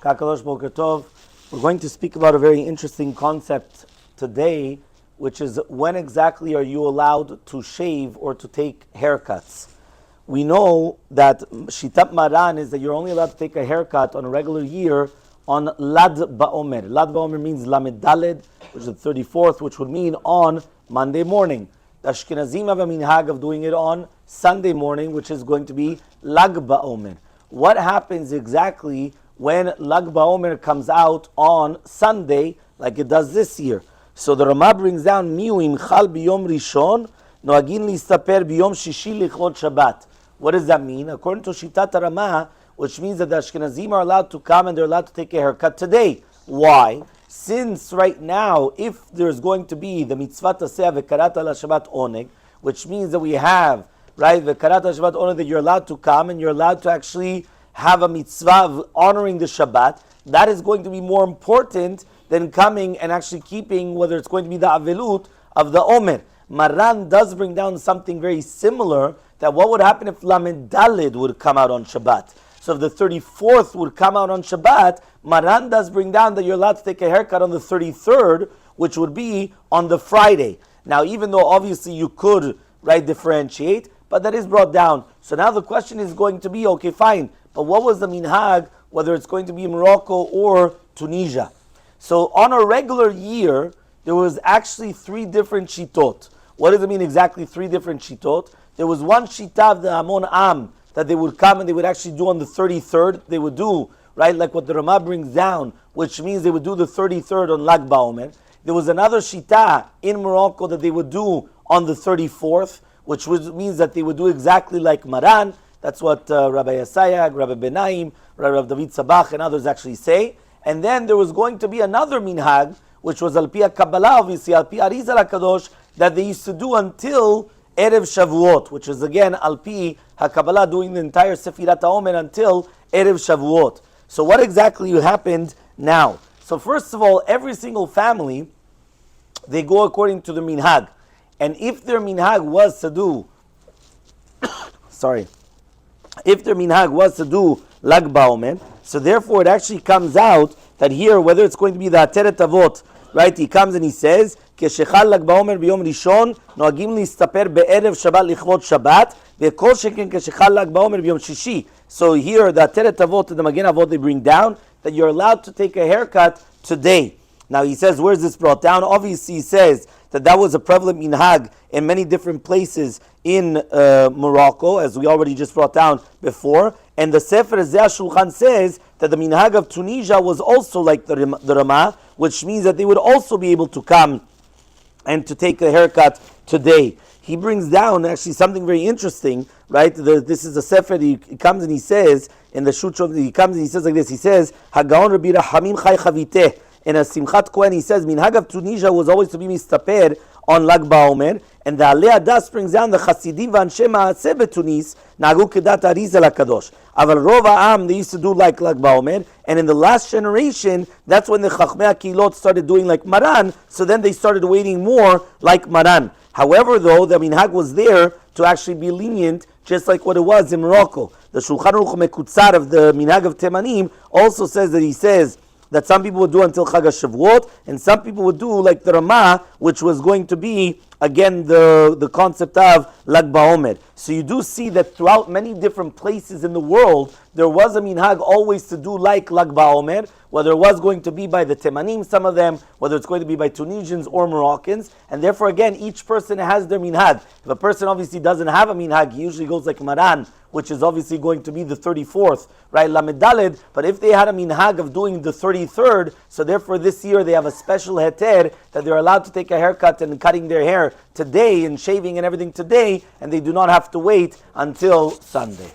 Kakadosh Boker Tov. We're going to speak about a very interesting concept today, which is when exactly are you allowed to shave or to take haircuts? We know that Shitat Maran is that you're only allowed to take a haircut on a regular year on Lad Ba'omer. Lad Ba'omer means Lamed Daled, which is the 34th, which would mean on Monday morning. The Ashkenazim have a minhag of doing it on Sunday morning, which is going to be Lag Ba'omer. What happens exactly when Lag Ba'omer comes out on Sunday, like it does this year? So the Ramah brings down Miu Imchal biyom Rishon noagin listaper biyom Shishi lichot Shabbat. What does that mean? According to Shitat Ramah, which means that the Ashkenazim are allowed to come and they're allowed to take a haircut today. Why? Since right now, if there's going to be the mitzvah taseh v'karat al Shabbat oneg, which means that we have, right, v'karat al Shabbat oneg, that you're allowed to come and you're allowed to actually have a mitzvah of honoring the Shabbat, that is going to be more important than coming and actually keeping, whether it's going to be the avelut of the Omer. Maran does bring down something very similar, that what would happen if Lamed Daled would come out on Shabbat? So if the 34th would come out on Shabbat, Maran does bring down that you're allowed to take a haircut on the 33rd, which would be on the Friday. Now, even though obviously you could, right, differentiate, but that is brought down. So now the question is going to be, okay, fine, but what was the minhag, whether it's going to be Morocco or Tunisia? So on a regular year, there was actually three different shitot. What does it mean exactly three different shitot? There was one shita of the Amon Am, that they would come and they would actually do on the 33rd. They would do, right, like what the Ramah brings down, which means they would do the 33rd on Lag Ba'omer. There was another shita in Morocco that they would do on the 34th, which means that they would do exactly like Maran. That's what Rabbi Yasayag, Rabbi Benaim, Rabbi David Sabach, and others actually say. And then there was going to be another minhag, which was Al-Pi Kabbalah, obviously, Al-Pi Arizal HaKadosh, that they used to do until Erev Shavuot, which is again Al-Pi HaKabbalah, doing the entire Sefirat HaOmer until Erev Shavuot. So what exactly happened now? So first of all, every single family, they go according to the minhag. And if their minhag was to do, if their minhag was to do Lag Ba'omer, so therefore it actually comes out that here, whether it's going to be the Ateret Avot, right, he comes and he says, כשחל ל"ג בעומר ביום ראשון, נוהגים להסתפר בערב שבת לכבוד שבת, וכל שכן כשחל ל"ג בעומר ביום שישי. So here, the Ateret Avot and the Magen Avot, they bring down that you're allowed to take a haircut today. Now he says, where's this brought down? Obviously he says that was a prevalent minhag in many different places in Morocco, as we already just brought down before. And the Sefer Zeh Shulchan says that the minhag of Tunisia was also like the Ramah, which means that they would also be able to come and to take a haircut today. He brings down actually something very interesting, right? This is a Sefer, he comes and he says, in the Shutrov, he comes and he says like this, he says, Hagaon Rabbi Rahamim Chai Chaviteh, in a Simchat Kohen, he says, Minhag of Tunisia was always to be mistaper on Lag Ba'omer, and the Alei Adas brings down the Chasidim v'Anshe Ma'aseh beTunis Nagu Kedat Arizal HaKadosh. Aval Rov Ha'am, they used to do like Lag Ba'omer, and in the last generation, that's when the Chachmei HaKilot started doing like Maran, so then they started waiting more like Maran. However, though, the minhag was there to actually be lenient, just like what it was in Morocco. The Shulchan Aruch Mekutzar of the minhag of Temanim also says that he says that some people would do until Chag HaShavuot, and some people would do like the Ramah, which was going to be, again, the concept of Lag Ba'omer. So you do see that throughout many different places in the world, there was a minhag always to do like Lag Ba'omer, whether it was going to be by the Temanim, some of them, whether it's going to be by Tunisians or Moroccans, and therefore again, each person has their minhag. If a person obviously doesn't have a minhag, he usually goes like Maran, which is obviously going to be the 34th, right, Lamed Daled, but if they had a minhag of doing the 33rd, so therefore this year they have a special heter that they're allowed to take a haircut and cutting their hair today and shaving and everything today, and they do not have to wait until Sunday.